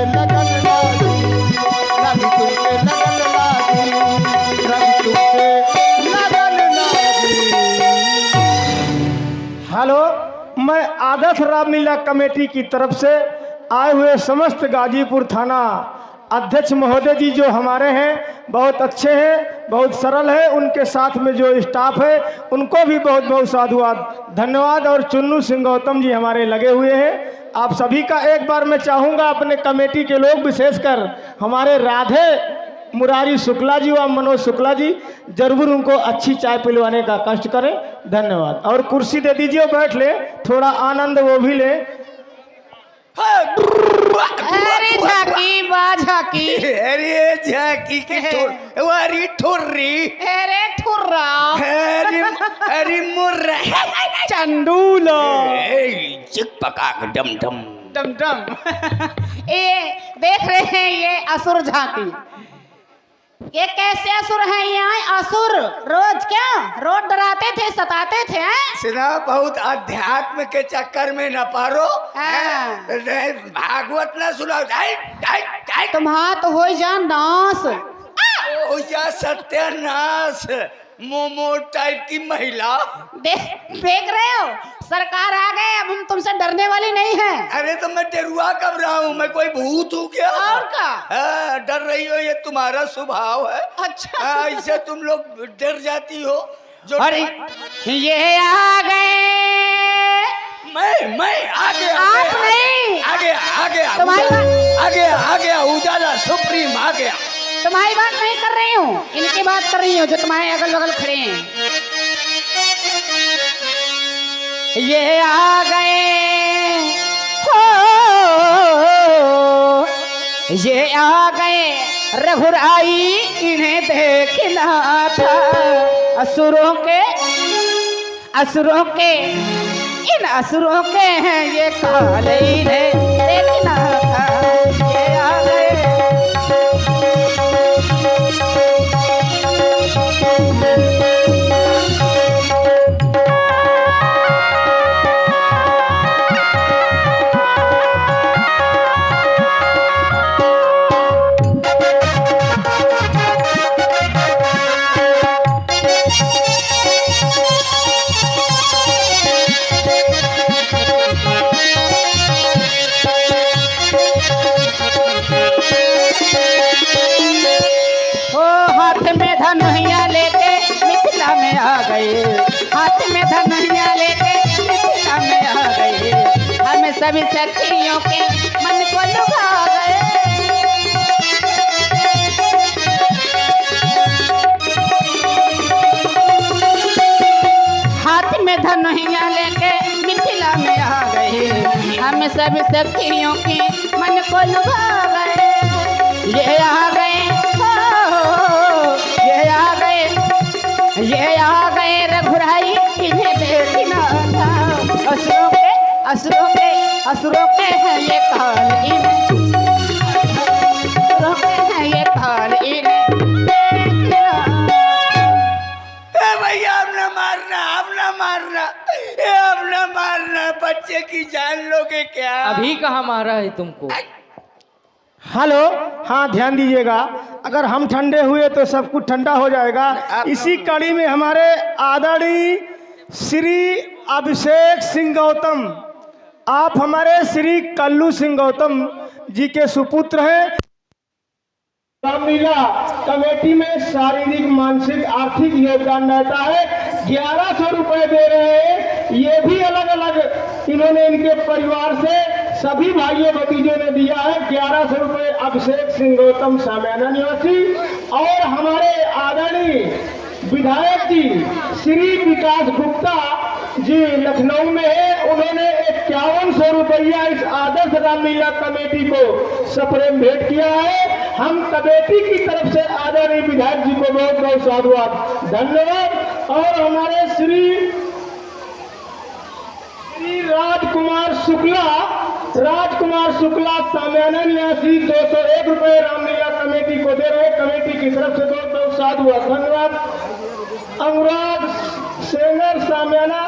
लगन लागी, रवि तुमसे लगन लागी, रवि तुमसे लगन लागी। हेलो, मैं आदर्श रामलीला कमेटी की तरफ से आए हुए समस्त गाजीपुर थाना अध्यक्ष महोदय जी जो हमारे हैं बहुत अच्छे हैं, बहुत सरल है, उनके साथ में जो स्टाफ है उनको भी बहुत बहुत साधुवाद धन्यवाद। और चुन्नू सिंह गौतम जी हमारे लगे हुए हैं। आप सभी का एक बार मैं चाहूँगा अपने कमेटी के लोग विशेषकर हमारे राधे मुरारी शुक्ला जी व मनोज शुक्ला जी जरूर उनको अच्छी चाय पिलवाने का कष्ट करें। धन्यवाद। और कुर्सी दे दीजिए, बैठ ले, थोड़ा आनंद वो भी ले। अरे झाकी बा झाकी, अरे झाकी की वारी ठुर्री, अरे ठुर्रा, अरे मुर्रा, चंदूलो, चिक पका डम डम डम डम। ये देख रहे हैं ये असुर झाकी, ये कैसे असुर हैं? यहाँ असुर रोज क्या रोज डराते थे, सताते थे। सुना, बहुत अध्यात्म के चक्कर में न पारो। भागवत न सुना। तुम्हारा तो हो जा नाश, हो जा सत्यानाश। मोमो टाइप की महिला देख रहे हो, सरकार आ गए, अब हम तुमसे डरने वाली नहीं है। अरे तो मैं डरुआ कब रहा हूँ? मैं कोई भूत हूँ क्या? और का डर रही हो, ये तुम्हारा स्वभाव है। अच्छा, ऐसे तुम लोग डर जाती हो जो। अरे ये आ गए, मैं आगे आप नहीं, आगे आगे तुम्हारी आगे आगे उजाला सुप्रीम आ गया। तुम्हारी बात नहीं कर रही हूँ, इनकी बात कर रही हूँ जो तुम्हारे अगल बगल खड़े हैं। ये आ गए हो, ये आ गए रघुराई, इन्हें देखना था असुरों के, असुरों के, इन असुरों के हैं ये काल, इन्हें देखना था। ये आ गए धनुहिया लेके मिथिला में आ गए, हाथ में धनुहिया लेके मिथिला में आ गए, हम सभी सखियों के मन को लुभा गए। हाथ में धनुहिया लेके मिथिला में आ गए, हम सभी सखियों के मन को लुभा गए। ये आ गए, ये आ गए रघुराई, इन्हें देखना था असुरों के, असुरों के, असुरों के हैं ये काल, असुरों के हैं ये काल, इन्हें देखना। भैया अब न मारना, अब न मारना, अब न मारना, बच्चे की जान लोगे क्या? अभी कहाँ मारा है तुमको? हेलो, हाँ ध्यान दीजिएगा, अगर हम ठंडे हुए तो सब कुछ ठंडा हो जाएगा। इसी कड़ी में हमारे आदरणीय श्री अभिषेक सिंह गौतम, आप हमारे श्री कल्लू सिंह गौतम जी के सुपुत्र हैं। रामलीला कमेटी में शारीरिक मानसिक आर्थिक योगदान रहता है, 1100 रुपए दे रहे हैं। ये भी अलग अलग इन्होंने इनके परिवार से सभी भाइयों भतीजों ने दिया है 1100 रुपए। अभिषेक सिंह गौतम सामियाना निवासी और हमारे आदरणीय विधायक जी श्री विकास गुप्ता जी लखनऊ में है, उन्होंने 5100 रुपया इस आदर्श रामलीला कमेटी को सप्रेम भेंट किया है। हम कमेटी की तरफ से आदरणीय विधायक जी को बहुत बहुत साधुवाद धन्यवाद। और हमारे श्री राजकुमार शुक्ला सामियाना निवासी 201 रुपए रामलीला कमेटी को दे रहे, कमेटी की तरफ से बहुत बहुत साधुवाद धन्यवाद। अनुराग सेंगर सामियाना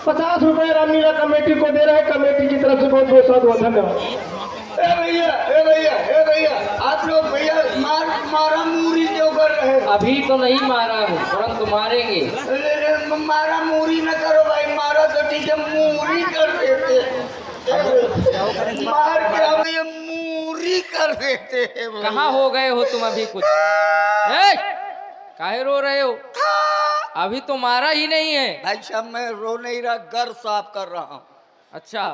50 रुपए रामलीला कमेटी को दे रहे, कमेटी की तरफ से बहुत बहुत साधुवाद धन्यवाद। अभी तो नहीं मारा हूँ, तुरंत मारेंगे। अरे मारा मूरी न करो भाई, मारा तो ठीक है, मूरी कर देते। मार के हम ये मूरी कर देते हैं भाई। कहाँ हो गए हो तुम अभी कुछ? काहे रो रहे हो? अभी तो मारा ही नहीं है। भाई साहब मैं रो नहीं रहा, घर साफ कर रहा हूँ। अच्छा,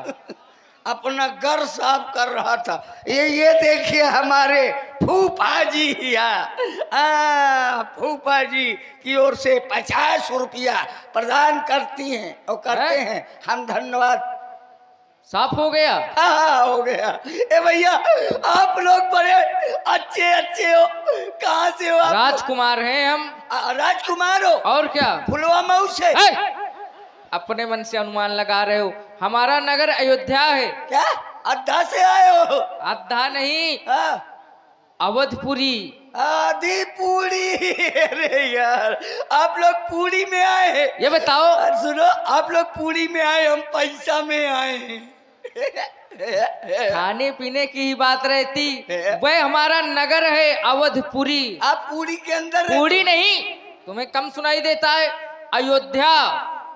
अपना घर साफ कर रहा था। ये देखिए हमारे फूफा जी फूफा जी की ओर से 50 रुपया प्रदान करती हैं और करते हैं हम, धन्यवाद। साफ हो गया? हाँ हो गया। ए भैया आप लोग बड़े अच्छे अच्छे हो, कहाँ से हो आप? राजकुमार हैं हम। राजकुमार हो? और क्या? पुलवामा से? अपने मन से अनुमान लगा रहे हो। हमारा नगर अयोध्या है। क्या अद्धा से आए हो? अद्धा नहीं, हाँ अवधपुरी। आधी पूरी। अरे यार आप लोग पूरी में आए हैं। ये बताओ, और सुनो, आप लोग पूरी में आए, हम पैसा में आए हैं। खाने पीने की ही बात रहती। वह हमारा नगर है अवधपुरी। आप पूरी के अंदर हैं? पूरी नहीं, तुम्हें कम सुनाई देता है, अयोध्या।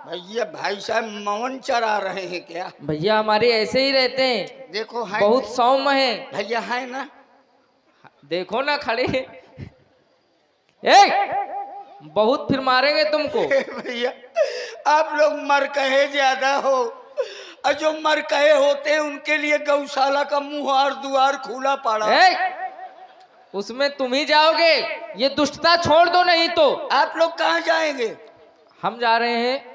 भैया भाई साहब मौन चरा रहे हैं क्या? भैया हमारे ऐसे ही रहते हैं, देखो है बहुत सौम्य है। भैया है ना? देखो ना खड़े। बहुत फिर मारेंगे तुमको। भैया आप लोग मर कहे ज्यादा हो, और जो मर कहे होते हैं उनके लिए गौशाला का मुहार द्वार खुला पड़ा। उसमें तुम ही जाओगे, ये दुष्टता छोड़ दो, नहीं तो। आप लोग कहाँ जाएंगे? हम जा रहे हैं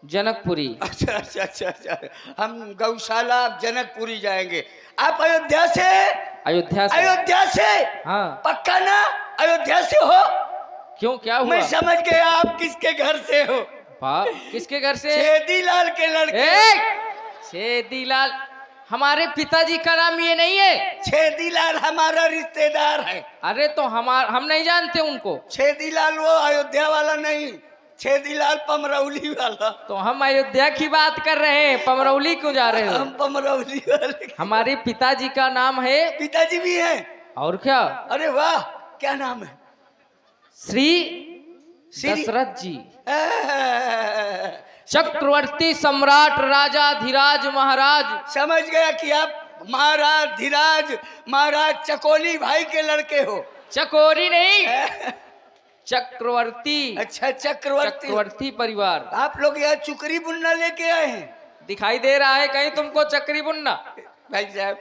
जनकपुरी। अच्छा अच्छा अच्छा अच्छा, हम गौशाला, आप जनकपुरी जाएंगे। आप अयोध्या से? अयोध्या से। अयोध्या से? हाँ। पक्का ना अयोध्या से हो? क्यों, क्या हुआ? मैं समझ गया आप किसके घर से हो। किसके घर से? छेदीलाल के लड़के। छेदीलाल हमारे पिताजी का नाम ये नहीं है। छेदीलाल हमारा रिश्तेदार है। अरे तो हम नहीं जानते उनको। छेदीलाल वो अयोध्या वाला नहीं, छेदीलाल पमरौली वाला। तो हम अयोध्या की बात कर रहे हैं, पमरौली क्यों जा रहे हो? हम पमरौली वाले। हमारे पिताजी का नाम है। पिताजी भी हैं? और क्या? अरे वाह, क्या नाम है? श्री दशरथ जी, चक्रवर्ती सम्राट राजा धीराज महाराज। समझ गया कि आप महाराज धीराज, महाराज चकोली भाई के लड़के हो। चकोरी नहीं, चक्रवर्ती। अच्छा चक्रवर्ती परिवार। आप लोग यहाँ चुकरी बुन्ना लेके आए हैं? दिखाई दे रहा है कहीं तुमको चक्री बुन्ना? भाई साहब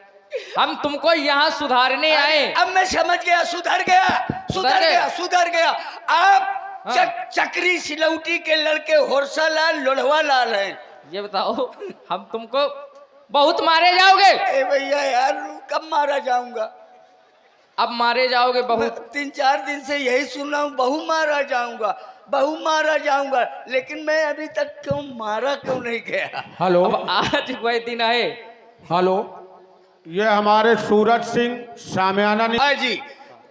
हम तुमको यहाँ सुधारने आए। अब मैं समझ गया, सुधर गया। आप चक्री सिलौटी के लड़के होरसा लाल लोढ़वा लाल हैं। ये बताओ, हम तुमको बहुत मारे जाओगे। ए भैया यार कब मारा जाऊंगा? अब मारे जाओगे बहुत। 3-4 दिन से यही सुन रहा हूँ, बहु मारा जाऊंगा, लेकिन मैं अभी तक मारा क्यों नहीं गया? हेलो, अब आज वह दिन है। हेलो, ये हमारे सूरज सिंह शामियाना हाँ जी,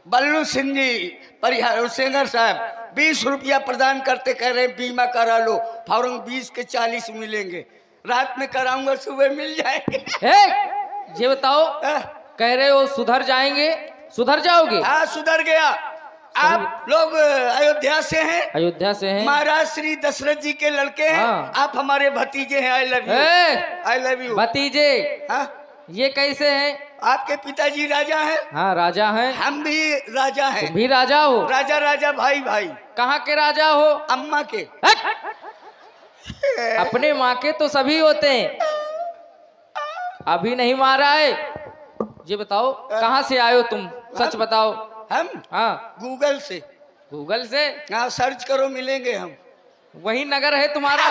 बल्लू सिंह जी परिहार सिंगर साहब 20 रुपया प्रदान करते, कह रहे हैं बीमा करा लो, फौरन 20 के 40 मिलेंगे। रात में कराऊंगा, सुबह मिल जाएंगे। ये बताओ, कह रहे हो सुधर जाएंगे, सुधर जाओगे? हाँ सुधर गया। आप लोग अयोध्या से हैं? अयोध्या से हैं। महाराज श्री दशरथ जी के लड़के हैं। हाँ। आप हमारे भतीजे हैं। I love you. भतीजे? हाँ? ये कैसे हैं? आपके पिताजी राजा हैं? हाँ राजा हैं। हम भी राजा हैं। तुम भी राजा हो? राजा भाई। कहाँ के राजा हो? अम्मा के। अपने माँ के तो सभी होते हैं। अभी नहीं मारा है। ये बताओ कहाँ से आए हो तुम, सच बताओ। हम? हाँ। गूगल से। गूगल से? हाँ सर्च करो, मिलेंगे हम। वही नगर है तुम्हारा?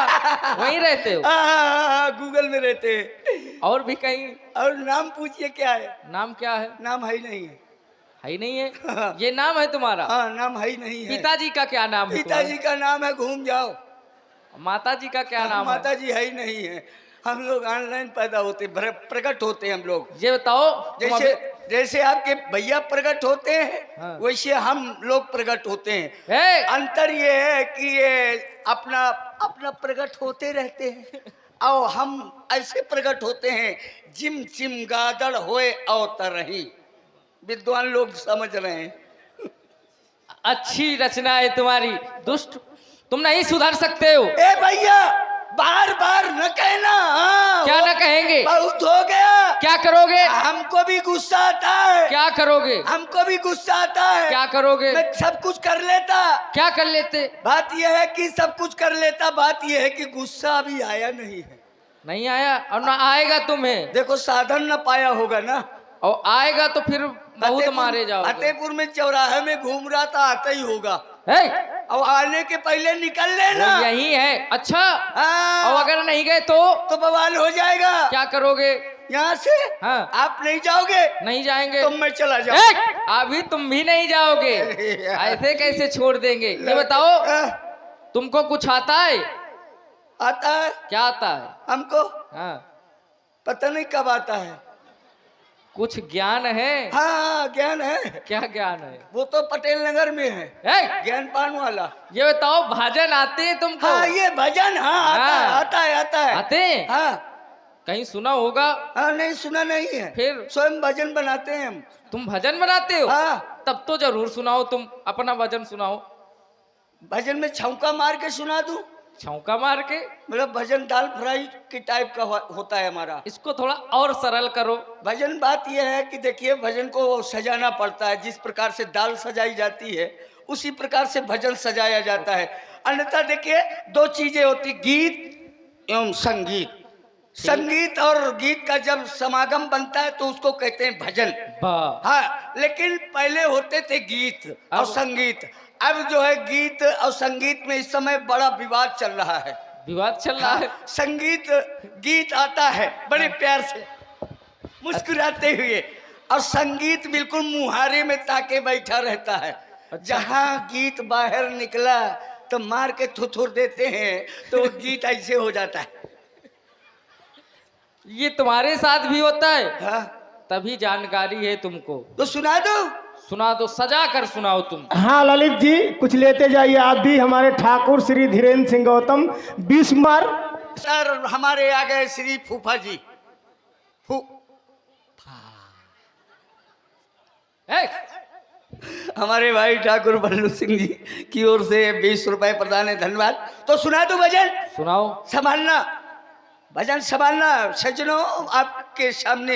वहीं रहते हो? गूगल में रहते हैं। और भी कहीं? और नाम पूछिए क्या है? नाम क्या है? नाम है नहीं है। है नहीं है? ये नाम है तुम्हारा? हाँ नाम है नहीं है। पिताजी का क्या नाम है? पिताजी का नाम है घूम जाओ। माता जी का क्या नाम है? माता जी है ही नहीं है। हम लोग ऑनलाइन पैदा होते, प्रकट होते हम लोग। ये बताओ, जैसे आपके भैया प्रकट होते हैं, हाँ। वैसे हम लोग प्रकट होते हैं। अंतर ये है कि ये अपना प्रकट होते रहते हैं और हम ऐसे प्रकट होते हैं, जिम चिम गादड़ होए अवतरही। विद्वान लोग समझ रहे हैं। अच्छी रचना है तुम्हारी, दुष्ट तुम नहीं सुधर सकते हो। ए भैया बार बार न कहना। हाँ, क्या न कहेंगे? बहुत हो गया। क्या करोगे? हमको भी गुस्सा आता है। क्या करोगे? हमको भी गुस्सा आता है। क्या करोगे? मैं सब कुछ कर लेता। क्या कर लेते? बात यह है कि सब कुछ कर लेता, बात यह है कि गुस्सा अभी आया नहीं है। नहीं आया और ना आएगा तुम्हें। देखो साधन न पाया होगा ना, और आएगा तो फिर बहुत फतेहपुर- मारे जाओगे। फतेहपुर में चौराहे में घूम रहा था, आता ही होगा। है? अब आने के पहले निकल लेना। वो यही है। अच्छा, हाँ, और अगर नहीं गए तो तो बवाल हो जाएगा। क्या करोगे? यहाँ से हाँ। आप नहीं जाओगे नहीं जाएंगे तो मैं चला ए, जाऊंगा। अभी तुम भी नहीं जाओगे। अरे यार। ऐसे कैसे छोड़ देंगे? ये बताओ, तुमको कुछ आता है? आता है क्या आता है? हमको, हाँ, पता नहीं कब आता है। कुछ ज्ञान है? हाँ ज्ञान है, क्या ज्ञान है? वो तो पटेल नगर में है, ए, ज्ञान पान वाला। ये बताओ, भजन आते हैं तुमको? हाँ ये भजन, हाँ आता है, हाँ। आता है, आता है। आते हैं? हाँ कहीं सुना होगा? हाँ, नहीं सुना नहीं है। फिर? स्वयं भजन बनाते हैं हम। तुम भजन बनाते हो? हाँ तब तो जरूर सुनाओ, तुम अपना भजन सुनाओ। भजन में छौका मार के सुना दूं? छौका मार के? मतलब भजन दाल फ्राई के टाइप का होता है हमारा इसको थोड़ा और सरल करो। भजन। बात यह है कि देखिए भजन को सजाना पड़ता है, जिस प्रकार से दाल सजाई जाती है उसी प्रकार से भजन सजाया जाता है। अन्यथा देखिए दो चीजें होती, गीत एवं संगीत। संगीत और गीत का जब समागम बनता है तो उसको कहते हैं भजन। वाह, हाँ, लेकिन पहले होते थे गीत और अब? संगीत। अब जो है गीत और संगीत में इस समय बड़ा विवाद चल रहा है। विवाद चल रहा है? हाँ, संगीत गीत आता है बड़े प्यार से मुस्कुराते हुए, और संगीत बिल्कुल मुहारे में ताके बैठा रहता है। अच्छा। जहाँ गीत बाहर निकला तो मार के थुथुर देते हैं, तो वो गीत ऐसे हो जाता है। ये तुम्हारे साथ भी होता है? हाँ, तभी जानकारी है तुमको। तो सुना दो। सुना दो, सजा कर सुनाओ तुम। हाँ ललित जी, कुछ लेते जाइए आप भी। हमारे ठाकुर श्री धीरेन्द्र सिंह गौतम 20 कुमार। सर हमारे आ गए श्री फूफा जी। ए, हमारे भाई ठाकुर बल्लू सिंह जी की ओर से 20 रुपए प्रदान है, धन्यवाद। तो सुना दो भजन, सुनाओ। संभालना भजन संभालना। सज्जनों, आपके सामने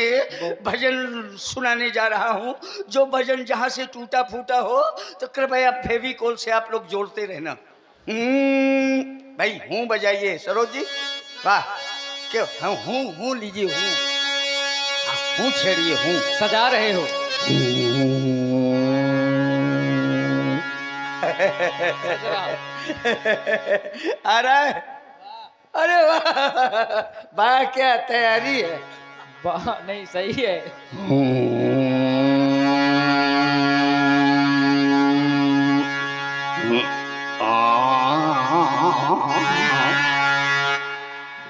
भजन सुनाने जा रहा हूँ। जो भजन जहाँ से टूटा फूटा हो तो कृपया फेविकोल से आप लोग जोड़ते रहना। भाई हूँ बजाइए सरोज जी। वाह, क्यों? हाँ हूँ लीजिए, हूँ छेड़िए, हूँ सजा रहे हो? आ रहा है? अरे वाह वाह, क्या तैयारी है। वाह, नहीं सही है।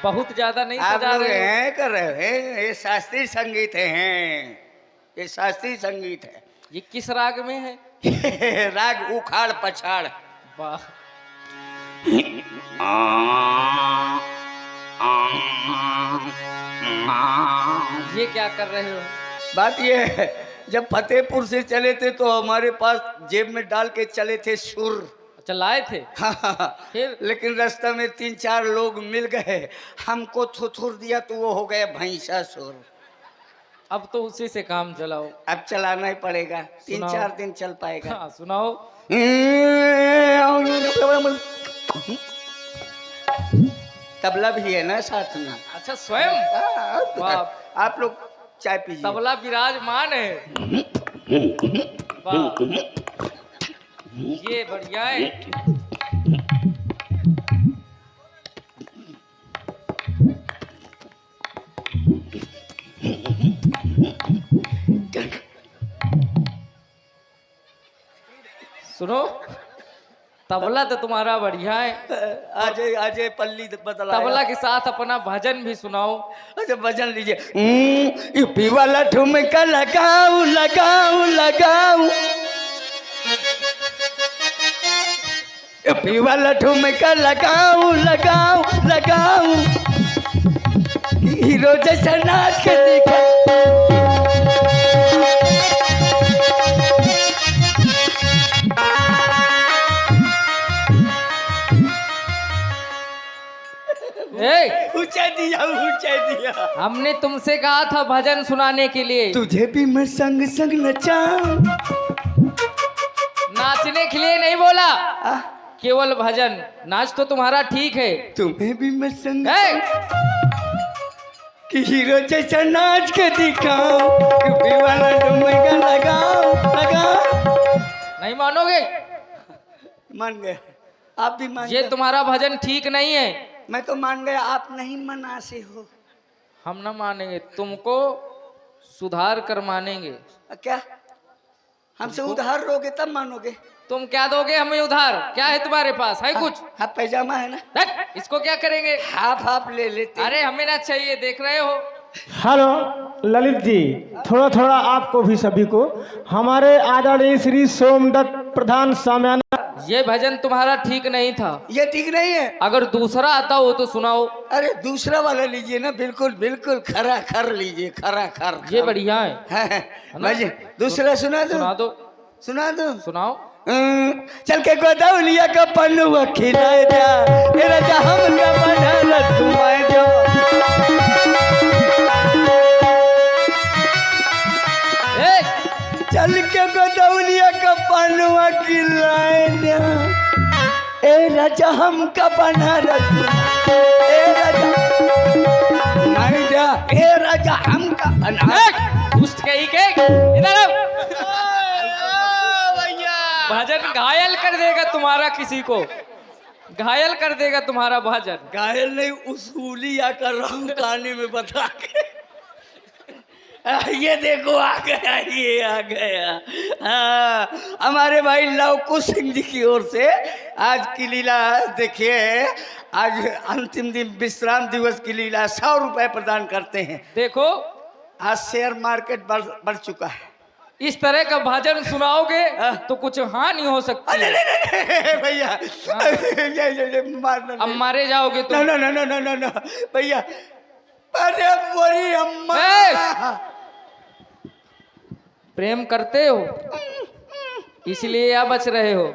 बहुत ज्यादा नहीं आप सजा लोग रहे हो। हैं कर रहे हैं, ये शास्त्रीय संगीत है, ये शास्त्रीय संगीत है। ये किस राग में है? राग उखाड़ पछाड़। वाह, ये क्या कर रहे हो? बात ये है, जब फतेहपुर से चले थे तो हमारे पास जेब में डाल के चले थे सुर। अच्छा, लाए थे? हाँ, फिर? लेकिन रास्ते में 3-4 लोग मिल गए, हमको थुथुर दिया तो वो हो गया भैंसा सुर। अब तो उसी से काम चलाओ। अब चलाना ही पड़ेगा, सुनाओ। 3-4 दिन चल पाएगा। हाँ, सुनाओ। तबला भी है ना साथ में। अच्छा, स्वयं? वाह, आप लोग चाय पीजिए। तबला विराजमान है। वाह, ये बढ़िया है। सुनो, तबला तो तुम्हारा बढ़िया है। आज आज पल्ली बदला। तबला के साथ अपना भजन भी सुनाओ। अच्छा भजन लीजिए। यूपी वाला ठुमका लगाऊ लगाऊ लगाऊ, यूपी वाला ठुमका लगाऊ लगाऊ लगाऊ, हीरो जैसा नाच के दिखा। हमने तुमसे कहा था भजन सुनाने के लिए, तुझे भी मैं संग संग नचाऊं। नाचने के लिए नहीं बोला, आ, केवल भजन। नाच तो तुम्हारा ठीक है। तुम्हें भी मैं संग ए, कि हीरो जैसा नाच के दिखाऊं, कि दीवाना डुमका लगाऊं लगाऊं। नहीं मानोगे? मान गए, आप भी मान ये गए। तुम्हारा भजन ठीक नहीं है। मैं तो मान गया, आप नहीं मना से हो। हम न मानेंगे, तुमको सुधार कर मानेंगे। क्या हमसे उधार लोगे तब मानोगे? तुम क्या दोगे हमें उधार? क्या है तुम्हारे पास? है कुछ? हाँ पैजामा है ना, हट, इसको क्या करेंगे? हाफ हाफ ले लेते। अरे हमें ना चाहिए, देख रहे हो। हेलो ललित जी, थोड़ा थोड़ा आपको भी सभी को हमारे आदरणीय श्री सोमदत्त प्रधान सामयाना। ये भजन तुम्हारा ठीक नहीं था। ये ठीक नहीं है। अगर दूसरा आता हो तो सुनाओ। अरे दूसरा वाला लीजिए ना, बिल्कुल बिल्कुल खरा खर लीजिए, खरा खर। ये बढ़िया है। है भाई, दूसरा सुना दो, सुना दो, सुना दो। सुनाओ। चल के गोदौलिया का पन्नुआ खिलाए जा, तेरा जहम का बनाना तुम्हारे जो। ए, चल के गोदौलिया का पन्नुआ खिलाए जा, ए राजा हम का बनाना ए राजा नहीं जा, ए राजा हम का बनाना। दुष्ट कहीं के इधर आओ। भजन घायल कर देगा तुम्हारा, किसी को घायल कर देगा तुम्हारा भजन। घायल नहीं, उसूलिया कर रहा हूँ कहानी में बता के। ये देखो आ गया, ये आ गया। हाँ, हमारे भाई लव कुश सिंह जी की ओर से आज की लीला देखिए। आज अंतिम दिन विश्राम दिवस की लीला 100 रुपए प्रदान करते हैं। देखो, आज शेयर मार्केट बढ़ चुका है। इस तरह का भजन सुनाओगे तो कुछ हानि हो सकती अरे है। नहीं भैया, ये मारना अब मारे जाओगे तुम। ना ना ना ना ना ना भैया, अरे बोरी अम्मा। प्रेम करते हो इसलिए या बच रहे हो।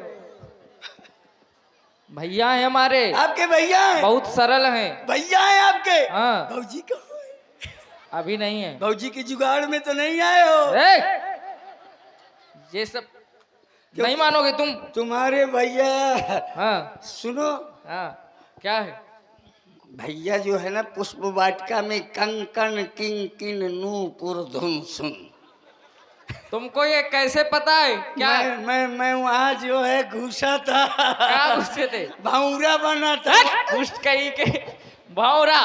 भैया हैं हमारे, आपके भैया हैं? बहुत सरल हैं। भैया हैं आपके? हाँ, भौजी कहाँ है? अभी नहीं है। भौजी की जुगाड़ में तो नहीं आए हो? ए, ये सब नहीं मानोगे तुम। तुम्हारे भैया, हाँ सुनो, हाँ, क्या है? भैया जो है ना पुष्प वाटिका में कंकण किन किन नूपुर धुन सुन। तुमको ये कैसे पता है? क्या मैं वहाँ जो है घुसा था। क्या घुसे थे? भावरा बना था। दुष्ट कहीं के भावरा।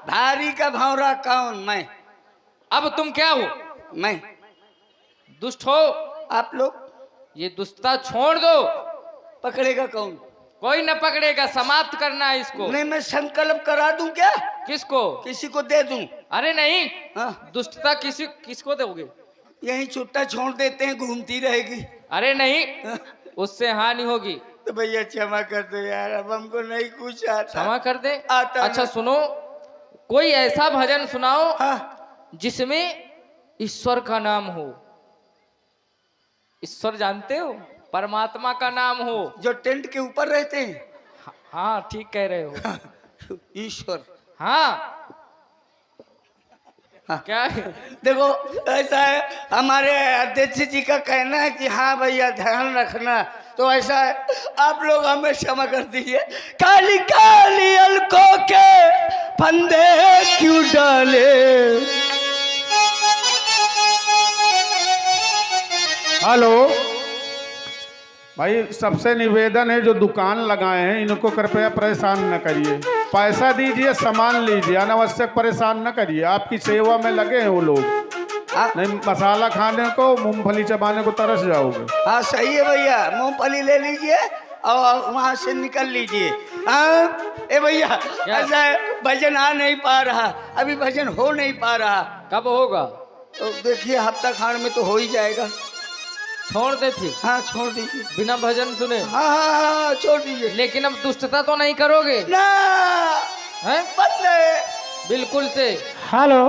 भारी का भावरा कौन? मैं। अब तुम क्या हो? मैं। दुष्ट हो आप लोग? ये दुष्टता छोड़ दो। पकड़ेगा कौन? कोई न पकड़ेगा, समाप्त करना है इसको। नहीं, मैं संकल्प करा दूं क्या? किसको? किसी को दे दूं? अरे नहीं, हाँ, दुष्टता किसको दोगे? यही छुट्टा छोड़ देते हैं, घूमती रहेगी। अरे नहीं, उससे हानि होगी। तो भैया क्षमा कर दो यार, अब हमको नहीं कुछ आता। क्षमा कर दे। आता अच्छा ना। सुनो, कोई ऐसा भजन सुनाओ हाँ, जिसमें ईश्वर का नाम हो। ईश्वर जानते हो? परमात्मा का नाम हो। जो टेंट के ऊपर रहते हैं। हाँ ठीक कह रहे हो। ईश्वर। हाँ, हाँ। क्या है? देखो ऐसा है, हमारे अध्यक्ष जी का कहना है कि हाँ भैया ध्यान रखना, तो ऐसा है आप लोग हमें क्षमा कर दीजिए। काली काली अलकों के फंदे क्यों डाले? हेलो भाई, सबसे निवेदन है जो दुकान लगाए हैं इनको कृपया परेशान न करिए। पैसा दीजिए, सामान लीजिए, अनावश्यक परेशान न करिए। आपकी सेवा में लगे हैं वो लोग। नहीं मसाला खाने को, मूंगफली चबाने को तरस जाओगे। हाँ सही है भैया, मूंगफली ले लीजिए और वहाँ से निकल लीजिए। हाँ ए भैया, ऐसा है भजन आ नहीं पा रहा, अभी भजन हो नहीं पा रहा। कब होगा? तो देखिए हफ्ता खान में तो हो ही जाएगा। छोड़ दे फिर। हाँ छोड़ दीजिए। बिना भजन सुने। हाँ हाँ हाँ छोड़ दीजिए। लेकिन अब दुष्टता तो नहीं करोगे ना, हैं? बदले। बिल्कुल से। हेलो,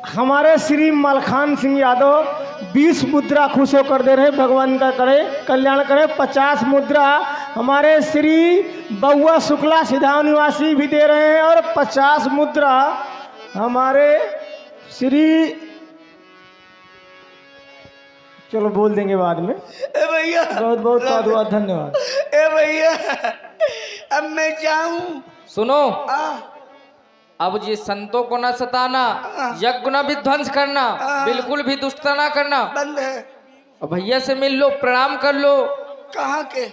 हमारे श्री मलखान सिंह यादव 20 मुद्रा खुश होकर दे रहे, भगवान का करे कल्याण करे। 50 मुद्रा हमारे श्री बउआ शुक्ला सिधाव निवासी भी दे रहे हैं और 50 मुद्रा हमारे श्री, चलो बोल देंगे बाद में। ए भैया बहुत बहुत साधुवाद, धन्यवाद। ए भैया अब मैं जाऊं। सुनो, आ, अब ये संतों को न सताना, यज्ञ न विध्वंस करना, बिल्कुल भी दुष्टता ना करना। बंद है। और भैया से मिल लो, प्रणाम कर लो। कहाँ के?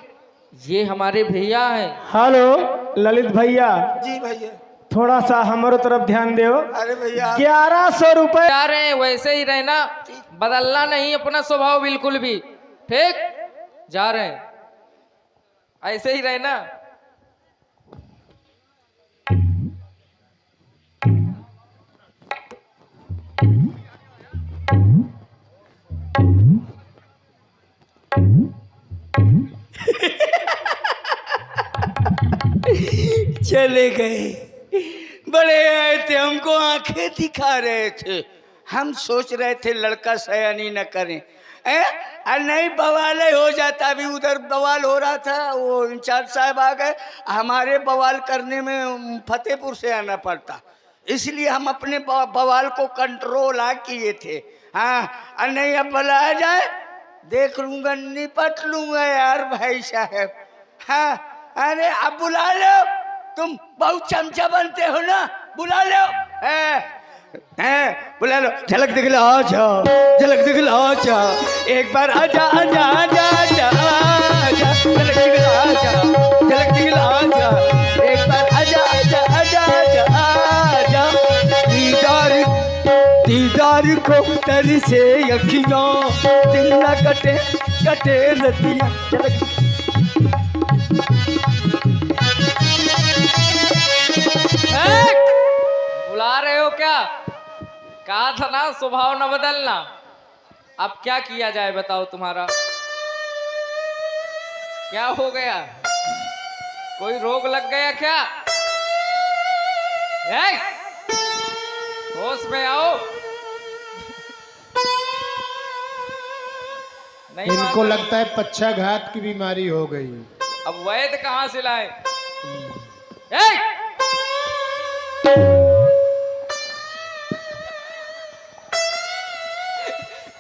ये हमारे भैया हैं। हेलो ललित भैया, जी भैया। थोड़ा सा हमारे तरफ ध्यान दो। अरे भैया 1100 रुपए। जा रहे हैं, वैसे ही रहना, बदलना नहीं अपना स्वभाव बिल्कुल भी। ठीक, जा रहे हैं, ऐसे ही रहना। चले गए, बड़े आए थे, हमको आंखें दिखा रहे थे। हम सोच रहे थे लड़का सयानी न करें, नहीं बवाल हो जाता। अभी उधर बवाल हो रहा था, वो इंचार्ज साहब आ गए, हमारे बवाल करने में फतेहपुर से आना पड़ता, इसलिए हम अपने बवाल को कंट्रोल किए थे। हाँ, और नहीं अब बुलाया जाए देख लूंगा, निपट लूंगा यार भाई साहब। हाँ, अरे अब बुला लो, तुम बहुत चमचा बनते हो ना, बुला लो। बुला लो, झलक दिखला आजा, झलक दिखला आजा, एक बार आजा आजा आजा आजा आजा, झलक दिखला आजा, झलक दिखला आजा, एक बार आजा आजा आजा आजा आजा। दीदार दीदार को तर से अखियां, दिन न कटे कटे रतियां। बुला रहे हो क्या? कहा था ना स्वभाव न बदलना। अब क्या किया जाए बताओ, तुम्हारा क्या हो गया? कोई रोग लग गया क्या? होश में आओ। नहीं इनको लगता है पक्षाघात की बीमारी हो गई। अब वैद्य कहाँ से लाए?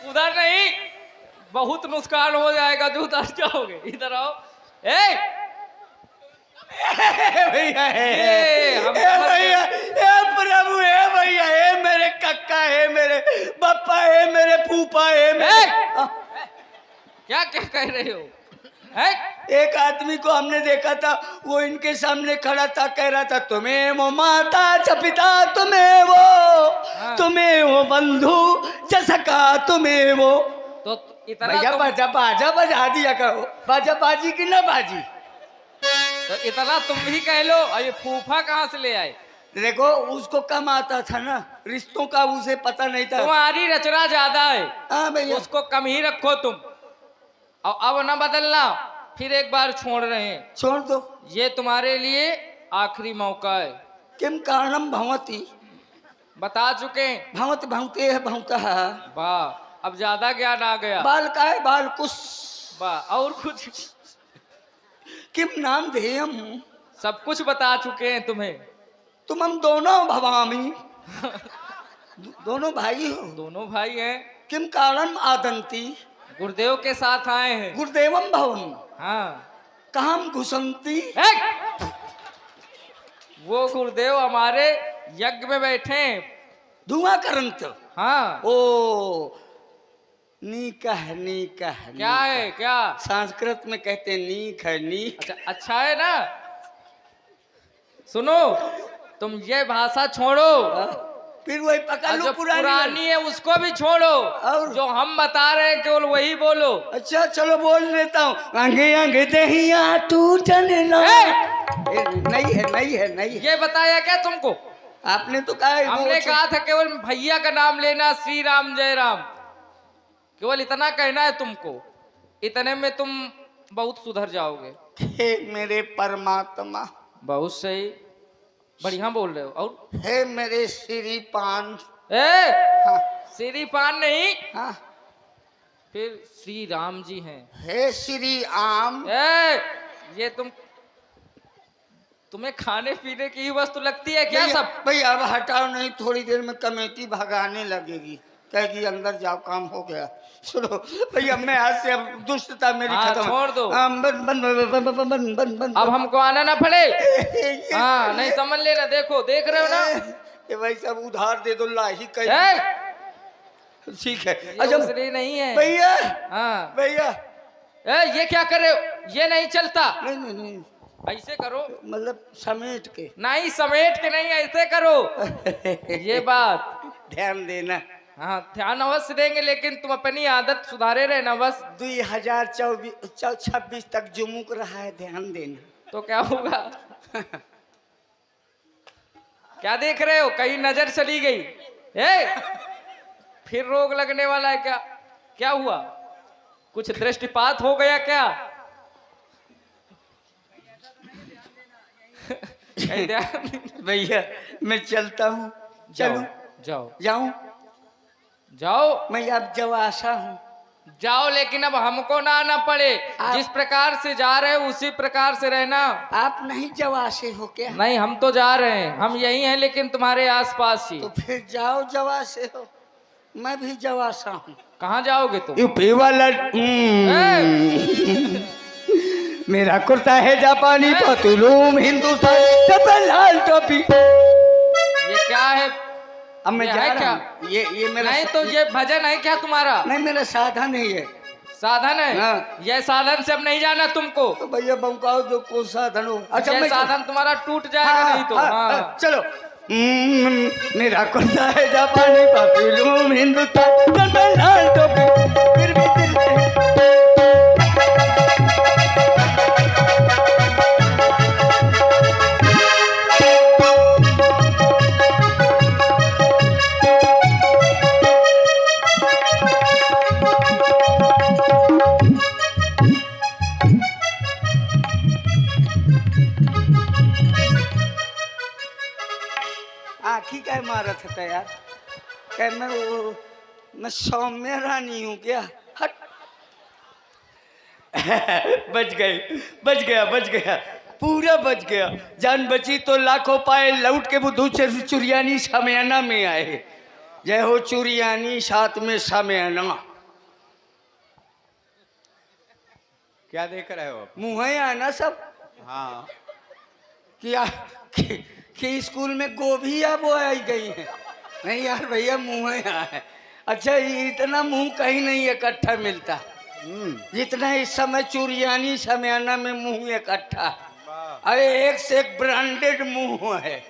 उधर नहीं, बहुत नुकसान हो जाएगा जो उधर जाओगे। इधर आओ। भैया हम भैया, प्रभु है भैया, है मेरे कक्का, है मेरे पप्पा, है मेरे फूफा, है मेरे। क्या क्या कह रहे हो? एक आदमी को हमने देखा था, वो इनके सामने खड़ा था, कह रहा था तुम्हें वो माता च पिता, तुम्हें वो तुम्हें वो बंधु च सका, तुम्हें वो। तो इतना भैया बाजा बाजा बजा दिया करो, बाजा बाजी की ना बाजी। तो इतना तुम भी कह लो। और ये फूफा कहाँ से ले आए? देखो उसको कम आता था ना, रिश्तों का उसे पता नहीं था। तुम्हारी रचना ज्यादा है। हाँ भैया, उसको कम ही रखो तुम, और अब ना बदलना। फिर एक बार छोड़ रहे हैं, छोड़ दो। ये तुम्हारे लिए आखिरी मौका है। किम कारणम भवती, बता चुके हैं। भवत भवते है भवता है। वाह, अब ज्यादा ज्ञान आ गया। बाल का है बाल कुश, वाह, और कुछ? किम नाम ध्येयम, सब कुछ बता चुके हैं तुम्हें। तुम हम दोनों भवामी, दोनों भाई हो। दोनों भाई हैं। किम कारण आदंती, गुरुदेव के साथ आए हैं। गुरुदेवम भवन, हाँ। कहाँ घुसंती। वो गुरुदेव हमारे यज्ञ में बैठे हैं। धुआं करंत। हाँ। ओ नीक है, नीक है। क्या है? क्या संस्कृत में कहते हैं नीक है, नीक। अच्छा है ना। सुनो, तुम ये भाषा छोड़ो, फिर वही पकड़ और लो, जो पुरानी है उसको भी छोड़ो, और जो हम बता रहे हैं केवल वही बोलो। अच्छा चलो बोल लेता हूँ। आंगे आंगे दहिया टूटन ना। नहीं है, नहीं है, नहीं है। ये बताया क्या तुमको? आपने तो कहा है, हमने कहा था केवल भैया का नाम लेना, श्री राम जय राम, केवल इतना कहना है तुमको। इतने में तुम बहुत सुधर जाओगे। हे मेरे परमात्मा, बहुत सही, बढ़िया बोल रहे हो। और हे मेरे श्री पान। हाँ। श्री पान नहीं, हाँ। फिर श्री राम जी हैं। हे श्री आम। ये तुम तुम्हें खाने पीने की ही वस्तु लगती है क्या भैया, सब? भैया अब हटाओ नहीं, थोड़ी देर में कमेटी भगाने लगेगी, कहेगी अंदर जाओ काम हो गया। सुनो भैया, मैं आज से अब दुष्टता मेरी हाँ, खत्म। छोड़ दो। बन बन बन बन बन बन बन बन अब हमको आना ना पड़े। हाँ नहीं समझ लेना, देखो देख रहे हो ना। ये भाई सब उधार दे दो, लाही कहीं। ए, ठीक है। ये अच्छा उसरी नहीं है भैया, हाँ। भैया ये क्या कर रहे हो? ये नहीं चलता, नहीं नहीं नहीं, ऐसे करो। मतलब समेट के। नहीं समेट के नहीं, ऐसे करो। ये बात ध्यान देना। हाँ ध्यान अवश्य देंगे, लेकिन तुम अपनी आदत सुधारे रहना बस। 2026 तक जुमुक रहा है, ध्यान देना। तो क्या होगा? क्या देख रहे हो? कहीं नजर चली गई? फिर रोग लगने वाला है क्या? क्या हुआ? कुछ दृष्टिपात हो गया क्या? भैया मैं चलता हूँ, चलूं? जाओ जाऊं? जाओ मैं अब जवाशा हूँ। जाओ, लेकिन अब हमको ना आना पड़े। जिस प्रकार से जा रहे हो उसी प्रकार से रहना। आप नहीं जवाशे हो क्या? नहीं हम तो जा रहे हैं, हम यही हैं, लेकिन तुम्हारे आसपास ही। तो फिर जाओ, जवाशे हो। मैं भी जवाशा हूँ। कहाँ जाओगे तुम? यूपी वाला मेरा कुर्ता है जापानी, पतलून हिंदुस्तान, लाल टोपी। ये क्या है? अब मैं ये जा है रहा क्या? हूँ। ये मेरा नहीं तो ये भजन है क्या तुम्हारा? नहीं, मेरा साधन है ये। साधन है? हाँ। ये साधन से अब नहीं जाना तुमको। तो भैया बंकाओ जो कौन साधन हो। अच्छा ये मैं साधन तुम्हारा टूट जाएगा नहीं तो। हाँ। चलो। मेरा कुर्ता है जापानी, पतलून हिंदुस्तान, लाल टोपी, फिर भी दिल है। आखी क्या मारत था यार? क्या मैं सौम्य रानी हूँ क्या? हट। बच गए, बच गया, बच गया, पूरा बच गया। जान बची तो लाखों पाए, लौट के बुद्धू चुरियानी सामयाना में आए। जय हो चुरियानी, साथ में सामयाना। क्या देख रहे हो? मुँह है आना सब। हाँ, क्या कि स्कूल में गोभिया बोआई गई है? नहीं यार भैया, मुँह है। अच्छा, इतना मुंह कहीं नहीं इकट्ठा मिलता जितना इस समय चुरियानी सामयाना में मुंह इकट्ठा। अरे एक से एक ब्रांडेड मुंह है।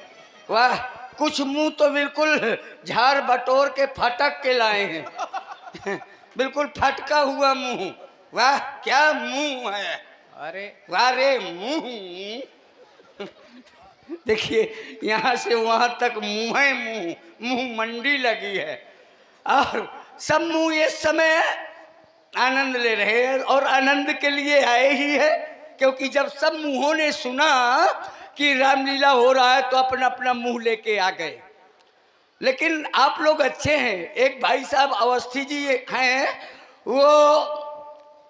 वाह, कुछ मुंह तो बिल्कुल झाड़ बटोर के फटक के लाए हैं। बिल्कुल फटका हुआ मुंह। वाह क्या मुंह है। अरे वाह रे मुंह। देखिए यहाँ से वहां तक मुंह है, मुंह मुंह मंडी लगी है। और सब मुंह इस समय आनंद ले रहे हैं, और आनंद के लिए आए ही है, क्योंकि जब सब मुंहों ने सुना कि रामलीला हो रहा है तो अपना अपना मुंह लेके आ गए। लेकिन आप लोग अच्छे हैं। एक भाई साहब अवस्थी जी हैं, वो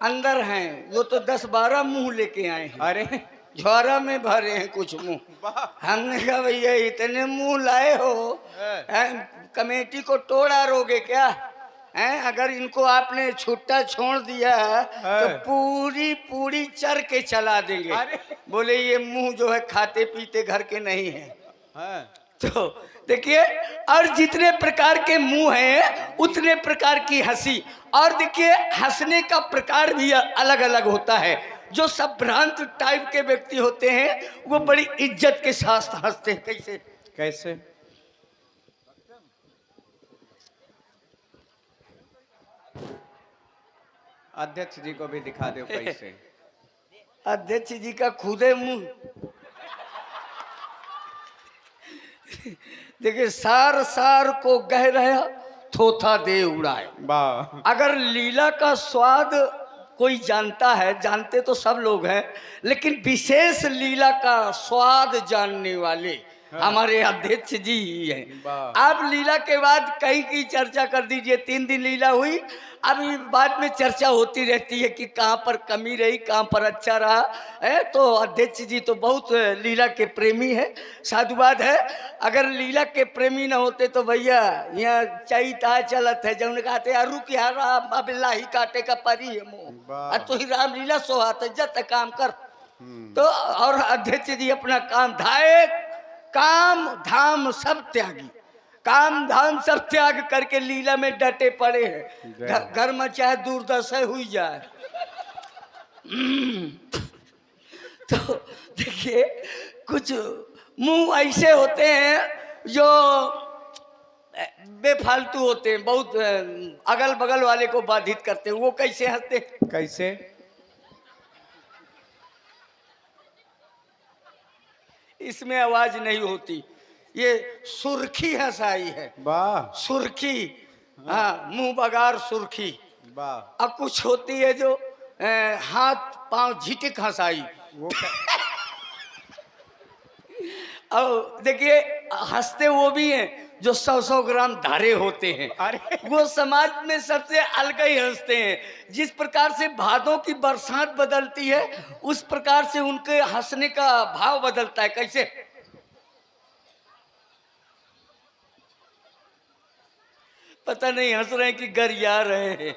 अंदर हैं, वो तो 10-12 मुंह लेके आए हैं। अरे झोरा में भरे हैं कुछ मुंह। हमने कहा भैया इतने मुंह लाए हो, कमेटी को तोड़ा रोगे क्या? हैं? अगर इनको आपने छुट्टा छोड़ दिया तो पूरी पूरी चर के चला देंगे। बोले ये मुंह जो है खाते पीते घर के नहीं है। तो देखिए, और जितने प्रकार के मुंह हैं उतने प्रकार की हंसी। और देखिए हंसने का प्रकार भी अलग अलग होता है। जो सब भ्रांत टाइप के व्यक्ति होते हैं वो बड़ी इज्जत के साथ हंसते हैं। कैसे कैसे? अध्यक्ष जी को भी दिखा दो कैसे। अध्यक्ष जी का खुदे मुंह। देखिए, सार सार को गह रहा थोथा दे उड़ाए। वाह, अगर लीला का स्वाद कोई जानता है, जानते तो सब लोग हैं, लेकिन विशेष लीला का स्वाद जानने वाले हमारे अध्यक्ष जी ही हैं। वाह। आप लीला के बाद कहीं की चर्चा कर दीजिए, 3 दिन लीला हुई, अभी बाद में चर्चा होती रहती है कि कहाँ पर कमी रही, कहाँ पर अच्छा रहा है। तो अध्यक्ष जी तो बहुत लीला के प्रेमी है, साधुवाद है। अगर लीला के प्रेमी न होते तो भैया यहाँ चैता चलत है, जौन कहते हैं रुक यार अब लाही काटे का परी है मुँह, वाह। तो ही रामलीला सोहात है, जत काम कर। तो और अध्यक्ष जी अपना काम धाए, काम धाम सब त्यागी, काम धाम सब त्याग करके लीला में डटे पड़े हैं। घर में चाहे दुर्दशा हुई जाए। तो देखिए कुछ मुंह ऐसे होते हैं जो बेफालतू होते हैं, बहुत अगल बगल वाले को बाधित करते हैं। वो कैसे हंसते हैं? कैसे? इसमें आवाज नहीं होती, ये सुर्खी हंसाई है, वाह सुर्खी। हाँ, मुंह बगार सुर्खी। वाह। अब कुछ होती है जो हाथ पांव झिटिक हंसाई। वो और देखिए हंसते वो भी हैं जो 100-100 ग्राम धारे होते हैं। अरे वो समाज में सबसे अलग ही हंसते हैं। जिस प्रकार से भादों की बरसात बदलती है उस प्रकार से उनके हंसने का भाव बदलता है। कैसे? पता नहीं हंस रहे हैं कि गरिया रहे हैं।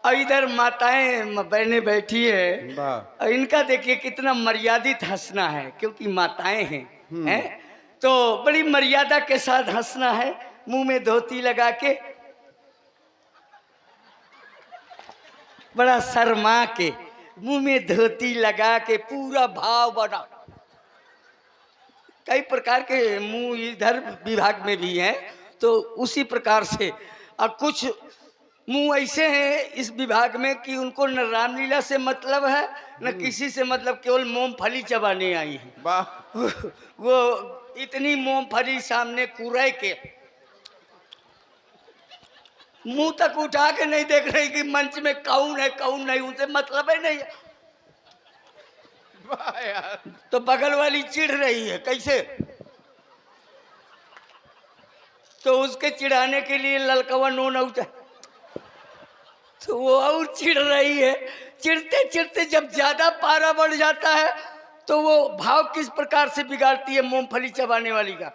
और इधर माताएं बहनें बैठी है, वाह। और इनका देखिए कितना मर्यादित हंसना है, क्योंकि माताएं हैं तो बड़ी मर्यादा के साथ हंसना है। मुंह में धोती लगा के, बड़ा शर्मा के, मुंह में धोती लगा के पूरा भाव बना। कई प्रकार के मुंह इधर विभाग में भी हैं, तो उसी प्रकार से। और कुछ मुंह ऐसे हैं इस विभाग में कि उनको न रामलीला से मतलब है न किसी से मतलब, केवल मूंगफली चबाने आई है। वाह। वो इतनी मूंगफली सामने कुरे के मुंह तक उठा के नहीं देख रही कि मंच में कौन है कौन नहीं, उनसे मतलब ही नहीं है। वाह यार। तो बगल वाली चिढ़ रही है। कैसे? तो उसके चिढ़ाने के लिए ललकवा नोन उठा, तो वो और चिढ़ रही है। चिढ़ते चिढ़ते जब ज्यादा पारा बढ़ जाता है तो वो भाव किस प्रकार से बिगाड़ती है मूंगफली चबाने वाली का।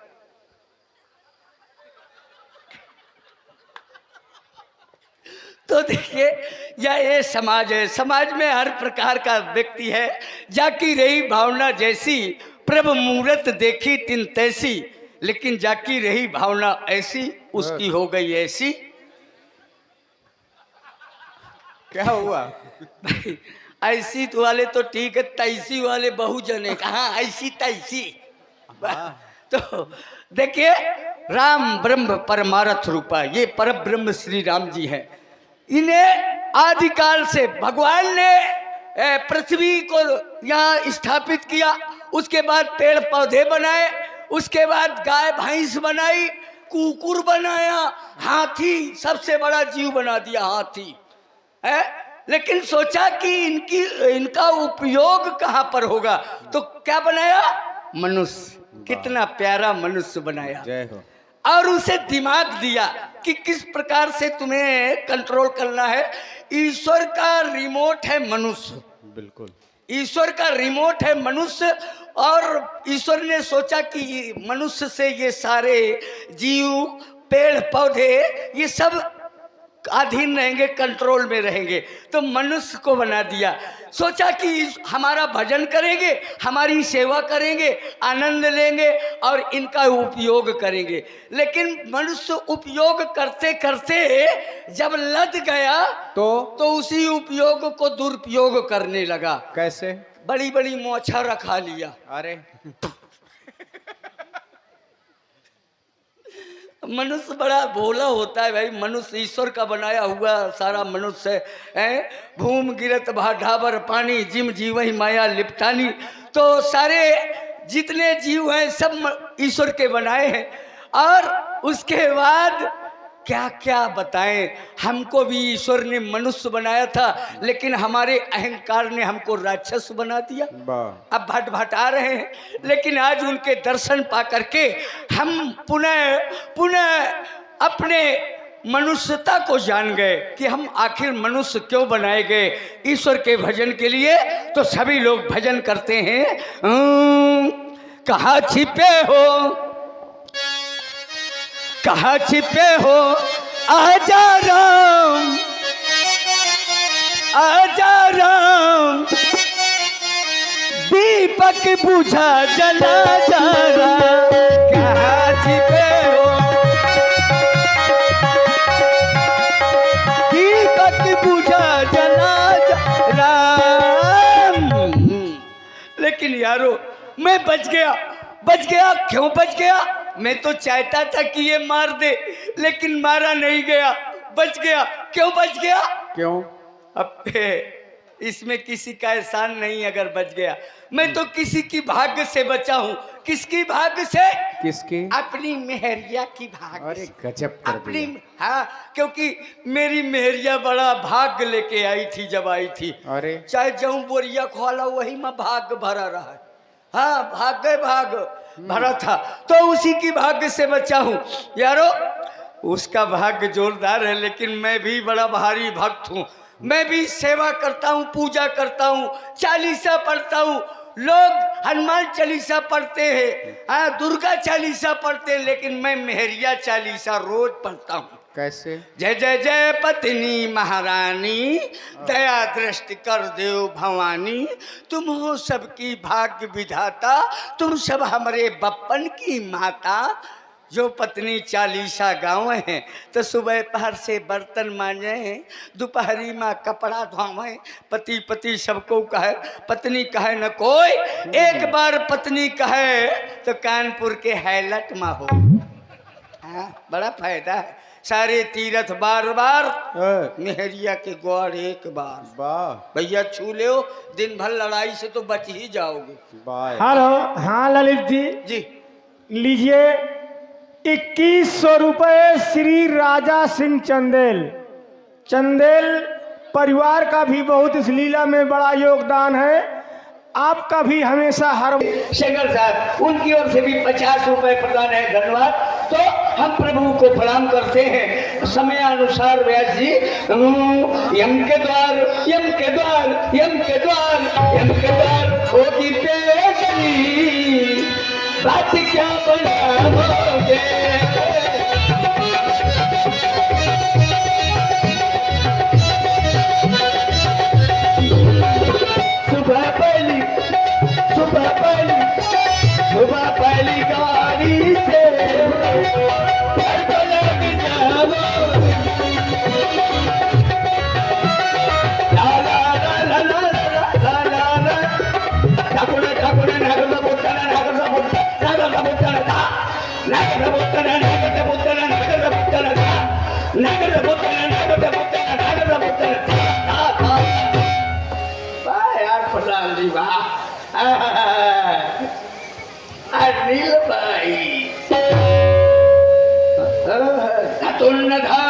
तो देखिए ये समाज है, समाज में हर प्रकार का व्यक्ति है। जाकी रही भावना जैसी, प्रभु मूरत देखी तिन तैसी, लेकिन जाकी रही भावना ऐसी, उसकी हो गई ऐसी। क्या हुआ? ऐसी तो वाले तो ठीक है, तैसी वाले बहुजन है। कहाँ ऐसी तैसी। तो देखिए राम ब्रह्म परमारथ रूपा, ये पर ब्रह्म श्री राम जी हैं। इन्हें आदिकाल से भगवान ने पृथ्वी को यहाँ स्थापित किया, उसके बाद पेड़ पौधे बनाए, उसके बाद गाय भैंस बनाई, कुकुर बनाया, हाथी सबसे बड़ा जीव बना दिया हाथी है। लेकिन सोचा कि इनका उपयोग कहाँ पर होगा, तो क्या बनाया? मनुष्य। कितना प्यारा मनुष्य बनाया। जय हो। और उसे दिमाग दिया कि किस प्रकार से तुम्हें कंट्रोल करना है। ईश्वर का रिमोट है मनुष्य, बिल्कुल ईश्वर का रिमोट है मनुष्य। और ईश्वर ने सोचा कि मनुष्य से ये सारे जीव पेड़ पौधे ये सब अधीन रहेंगे, कंट्रोल में रहेंगे। तो मनुष्य को बना दिया। सोचा कि हमारा भजन करेंगे, हमारी सेवा करेंगे, आनंद लेंगे और इनका उपयोग करेंगे। लेकिन मनुष्य उपयोग करते करते जब लद गया तो उसी उपयोग को दुरुपयोग करने लगा। कैसे? बड़ी बड़ी मोछा रखा लिया। अरे मनुष्य बड़ा भोला होता है भाई। मनुष्य ईश्वर का बनाया हुआ सारा मनुष्य है। भूम गिरत भा ढाबर पानी, जिम जीवही माया लिपटानी। तो सारे जितने जीव हैं सब ईश्वर के बनाए हैं। और उसके बाद क्या क्या बताएं। हमको भी ईश्वर ने मनुष्य बनाया था, लेकिन हमारे अहंकार ने हमको राक्षस बना दिया। वाह। अब भटभटा रहे हैं, लेकिन आज उनके दर्शन पा करके हम पुनः पुनः अपने मनुष्यता को जान गए कि हम आखिर मनुष्य क्यों बनाए गए। ईश्वर के भजन के लिए तो सभी लोग भजन करते हैं। कहाँ छिपे हो, कहाँ छिपे हो, आजा राम, आजा राम, दीपक बुझा जला जा राम। कहाँ छिपे हो, दीपक बुझा जला जा राम। लेकिन यारो मैं बच गया, बच गया। क्यों बच गया? मैं तो चाहता था कि ये मार दे, लेकिन मारा नहीं गया, बच गया। क्यों बच गया? क्यों? अब इसमें किसी का एहसान नहीं अगर बच गया। मैं तो किसी की भाग्य से बचा हूँ। किसकी भाग्य से? किसकी? अपनी मेहरिया की भाग्य अरे से। गजब कर अपनी, दिया। हाँ, क्योंकि मेरी मेहरिया बड़ा भाग्य लेके आई थी जब आई थी। अरे चाहे जाऊं बोरिया खोला वही में भाग्य भरा रहा है। हाँ, भाग्य भाग्य भरा था, तो उसी की भाग्य से बचा हूं यारो। उसका भाग्य जोरदार है, लेकिन मैं भी बड़ा भारी भक्त हूं। मैं भी सेवा करता हूं, पूजा करता हूं, चालीसा पढ़ता हूं। लोग हनुमान चालीसा पढ़ते हैं, हाँ, दुर्गा चालीसा पढ़ते हैं, लेकिन मैं मेहरिया चालीसा रोज पढ़ता हूं। कैसे? जय जय जय पत्नी महारानी, दया दृष्टि कर देव भवानी, तुम हो सबकी भाग्य विधाता, तुम सब हमारे बप्पन की माता। जो पत्नी चालीसा गाँव है तो सुबह पहर से बर्तन मांजे हैं, दोपहरी में कपड़ा धोवे, पति पति सबको कहे, पत्नी कहे न कोई। एक बार पत्नी कहे तो कानपुर के हैलट में हो। हाँ, बड़ा फायदा है। सारे तीरथ बार बार, मेहरिया के गौर एक बार। वाह भैया छू ले, दिन भर लड़ाई से तो बच ही जाओगे। वाह। हेलो, हाँ ललित जी, जी लीजिए 2100 रुपये श्री राजा सिंह चंदेल। चंदेल परिवार का भी बहुत इस लीला में बड़ा योगदान है। आपका भी हमेशा हर शेखर साहब, उनकी ओर से भी 50 रुपए प्रदान है, धन्यवाद। तो हम प्रभु को प्रणाम करते हैं समय अनुसार। व्यास जी, यम के द्वार, यम के द्वार, यम के द्वार, यम के द्वार होगी पेशनी, बात क्या बनाओगे। सुबह पहली, सुबह पहली, सुबह पहली गाड़ी से लग जाओ। ला ला ला ला ला ला ला ला, ठाकुर ठाकुर नागर बोलता ना, नागर बोलता, नागर बोलता ना, नागर बोलता ना, नागर बोलता ना, नागर बोलता ना, नागर बोलता ना, नागर बोलता ना, नागर बोलता ना। वाह यार प्रधान जी, वाह। अनिल भाई तुन्न था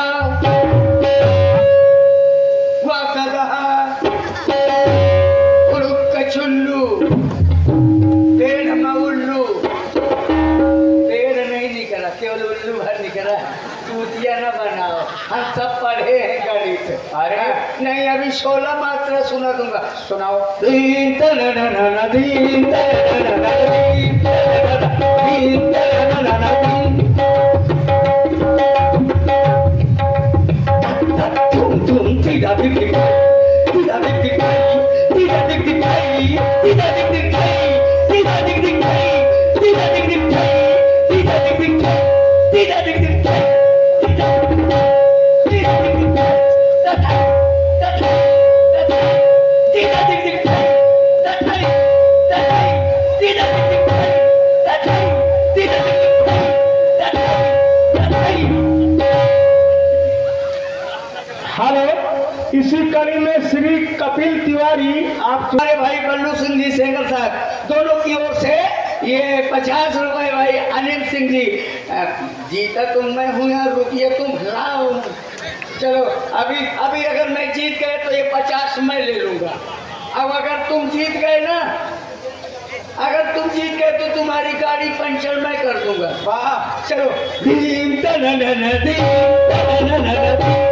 चुल्लू पेड़ में उल्लू, पेड़ नहीं निकला, केवल उल्लू भर निकला। चूतिया न बनाओ, हम सब पढ़े हैं गणित। अरे नहीं, अभी 16 मात्रा सुना दूंगा। सुनाओ। दीन तनननन, दीन तनननन, दीन तनननन, दीन तनननन, तुम तुम सीधा दिखाई, सीधा दिखाई, सीधा दिखाई, सीधा दिखाई, सीधा दिखाई, सीधा दिखाई, सीधा दिखाई, सीधा दिखाई। हेलो, इसी कड़ी में श्री कपिल तिवारी, आप हमारे भाई बल्लू सिंह जी सेंगर साहब, दोनों की ओर से ये 50 रुपए भाई अनिल सिंह जी। जीता तुम मैं हूँ यार, रुपये तुम लाओ। चलो अभी अभी अगर मैं जीत गए तो ये 50 मैं ले लूंगा। अब अगर तुम जीत गए ना, अगर तुम जीत गए तो तुम्हारी गाड़ी पंचर मैं कर दूंगा। वाह चलो। दीम तननन दीम तननन दीम।